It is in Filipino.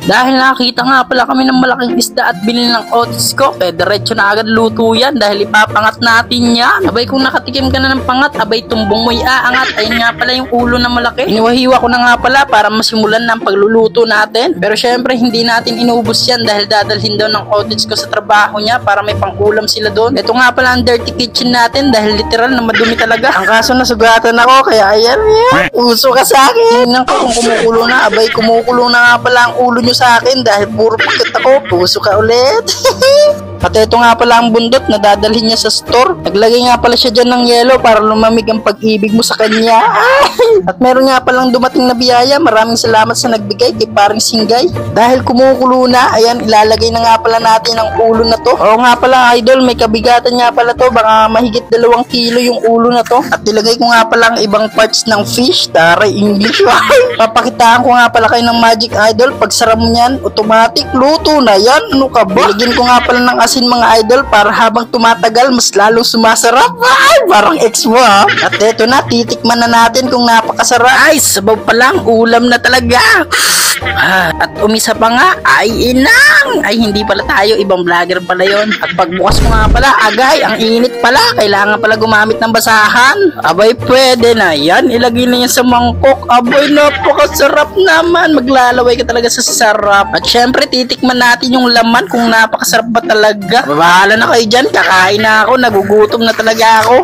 Dahil nakita nga pala kami ng malaking isda at binili ng otis ko, kaya diretso na agad luto yan dahil ipapangat natin yan. Abay kung nakatikim ka na ng pangat, abay tumbong mo'y aangat. Ayun nga pala yung ulo na malaki. Iniwahiwa ko na nga pala para masimulan na ang pagluluto natin. Pero syempre hindi natin inubos yan dahil dadalhin daw ng otis ko sa trabaho niya para may pangulam sila doon. Ito nga pala ang dirty kitchen natin dahil literal na madumi talaga. Ang kaso nasugatan ako kaya ayan yan. Uso ka sa akin. Tingnan ko kung kumukulo na. Abay kumukulo na nga pala ang ulo nyo sa akin dahil puro pagkat ako. Puso ka ulit. At ito nga pala ang bundot na dadalhin niya sa store. Naglagay nga pala siya dyan ng yelo para lumamig ang pag-ibig mo sa kanya. At meron nga palang dumating na biyaya. Maraming salamat sa nagbigay kay paring Singgay. Dahil kumukulo na, ayan, ilalagay na nga pala natin ang ulo na to. Oo nga pala idol, may kabigatan nga pala to. Baka mahigit 2 kilo yung ulo na to. At ilagay ko nga pala ang ibang parts ng fish. Taray English. Papakitaan ko nga pala kayo ng magic idol. Pag sarap niyan, automatic luto na yan. Ano ka ba? Ilagyan ko nga pala ng asin mga idol para habang tumatagal mas lalong sumasarap. Ay, parang ex mo ha. At eto na, titikman na natin kung napakasarap. Ay, sabaw pa lang, ulam na talaga. At umisa pa nga, ay inang. Ay hindi pala tayo, ibang vlogger pala yon. At pagbukas mo nga pala, agay, ang init pala. Kailangan pala gumamit ng basahan. Abay pwede na yan, ilagay na yan sa mangkok. Abay napakasarap naman. Maglalaway ka talaga sa sarap. At syempre titikman natin yung laman kung napakasarap ba talaga. Bahala na kayo dyan, kakain na ako, nagugutom na talaga ako.